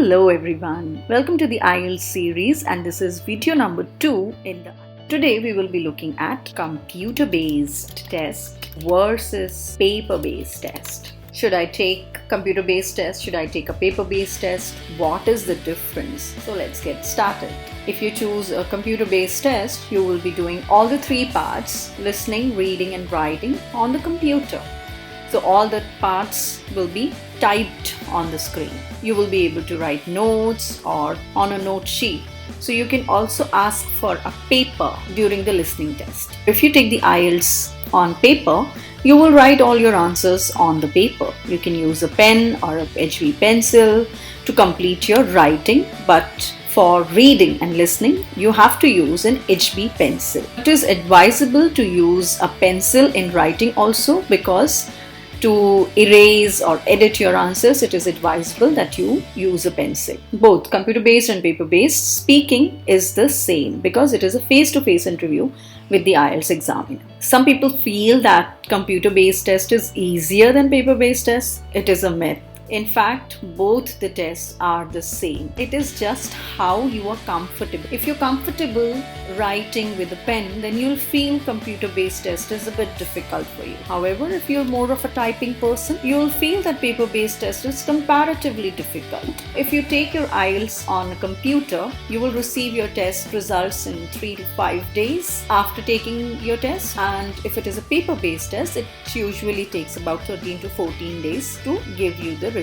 Hello everyone, welcome to the IELTS series and this is video number 2 in the Today we will be looking at computer-based test versus paper-based test. Should I take computer-based test? Should I take a paper-based test? What is the difference? So let's get started. If you choose a computer-based test, you will be doing all the 3 parts, listening, reading and writing on the computer. So all the parts will be typed on the screen. You will be able to write notes or on a note sheet. So you can also ask for a paper during the listening test. If you take the IELTS on paper, you will write all your answers on the paper. You can use a pen or a HB pencil to complete your writing, but for reading and listening, you have to use an HB pencil. It is advisable to use a pencil in writing also, because to erase or edit your answers, it is advisable that you use a pencil. Both computer-based and paper-based, speaking is the same because it is a face-to-face interview with the IELTS examiner. Some people feel that computer-based test is easier than paper-based test. It is a myth. In fact, both the tests are the same. It is just how you are comfortable. If you're comfortable writing with a pen, then you'll feel computer-based test is a bit difficult for you. However, if you're more of a typing person, you'll feel that paper-based test is comparatively difficult. If you take your IELTS on a computer, you will receive your test results in 3 to 5 days after taking your test. And if it is a paper-based test, it usually takes about 13 to 14 days to give you the result.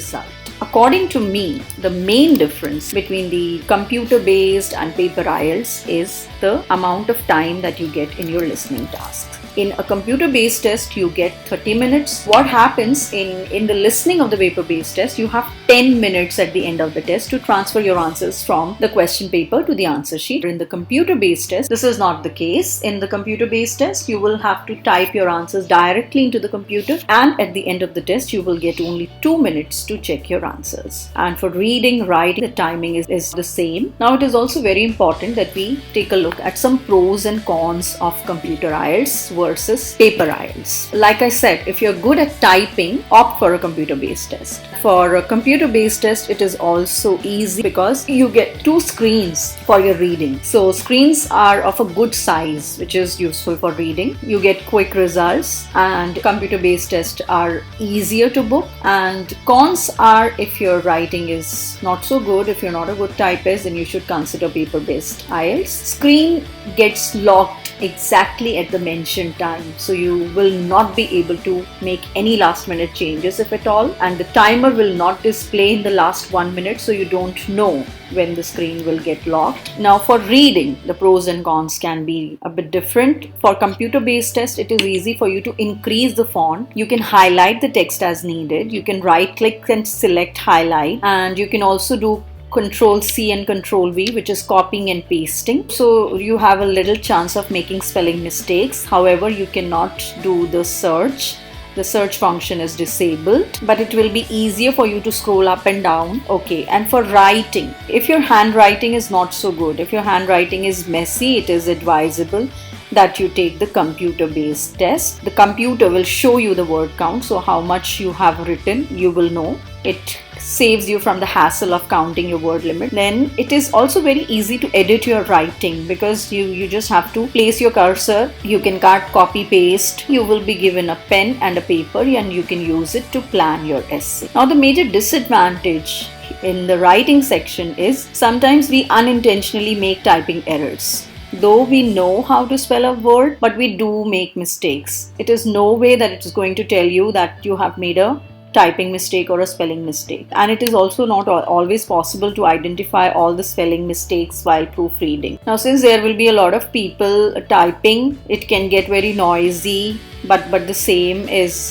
According to me, the main difference between the computer-based and paper IELTS is the amount of time that you get in your listening tasks. In a computer-based test, you get 30 minutes. What happens in the listening of the paper-based test, you have 10 minutes at the end of the test to transfer your answers from the question paper to the answer sheet. In the computer-based test, this is not the case. In the computer-based test, you will have to type your answers directly into the computer, and at the end of the test, you will get only 2 minutes to check your answers. And for reading, writing, the timing is the same. Now, it is also very important that we take a look at some pros and cons of computer IELTS versus paper IELTS. Like I said, if you're good at typing, opt for a computer-based test. For a computer-based test, it is also easy because you get 2 screens for your reading. So screens are of a good size, which is useful for reading. You get quick results, and computer-based tests are easier to book. And cons are, if your writing is not so good, if you're not a good typist, then you should consider paper-based IELTS. Screen gets locked exactly at the mentioned time, so you will not be able to make any last minute changes if at all, and the timer will not display in the last 1 minute, so you don't know when the screen will get locked. Now for reading, the pros and cons can be a bit different. For computer-based test, it is easy for you to increase the font. You can highlight the text as needed. You can right click and select highlight, and you can also do Control C and Control V, which is copying and pasting. So you have a little chance of making spelling mistakes. However, you cannot do the search. The search function is disabled, but it will be easier for you to scroll up and down. Okay, and for writing, if your handwriting is not so good, if your handwriting is messy, it is advisable that you take the computer-based test. The computer will show you the word count, so how much you have written, you will know. It saves you from the hassle of counting your word limit. Then it is also very easy to edit your writing because you just have to place your cursor. You can cut, copy, paste. You will be given a pen and a paper, and you can use it to plan your essay. Now, the major disadvantage in the writing section is sometimes we unintentionally make typing errors. Though we know how to spell a word, but we do make mistakes. It is no way that it is going to tell you that you have made a typing mistake or a spelling mistake. And it is also not always possible to identify all the spelling mistakes while proofreading. Now, since there will be a lot of people typing, it can get very noisy. But the same is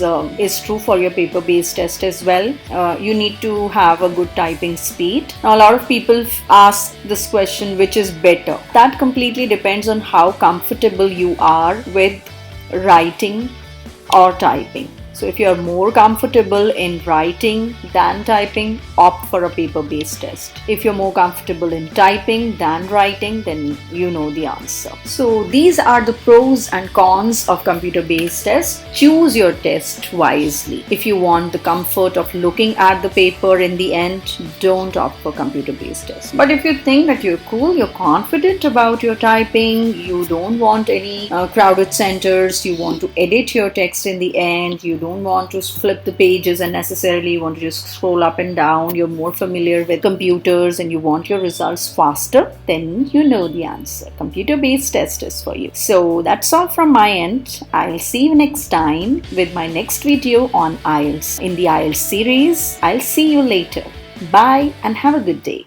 true for your paper-based test as well. You need to have a good typing speed. Now, a lot of people ask this question, which is better? That completely depends on how comfortable you are with writing or typing. So if you're more comfortable in writing than typing, opt for a paper-based test. If you're more comfortable in typing than writing, then you know the answer. So these are the pros and cons of computer-based tests. Choose your test wisely. If you want the comfort of looking at the paper in the end, don't opt for computer-based tests. But if you think that you're cool, you're confident about your typing, you don't want any crowded centers, you want to edit your text in the end, you don't want to flip the pages unnecessarily, you want to just scroll up and down, you're more familiar with computers and you want your results faster, then you know the answer. Computer-based test is for you. So that's all from my end. I'll see you next time with my next video on IELTS in the IELTS series. I'll see you later. Bye and have a good day.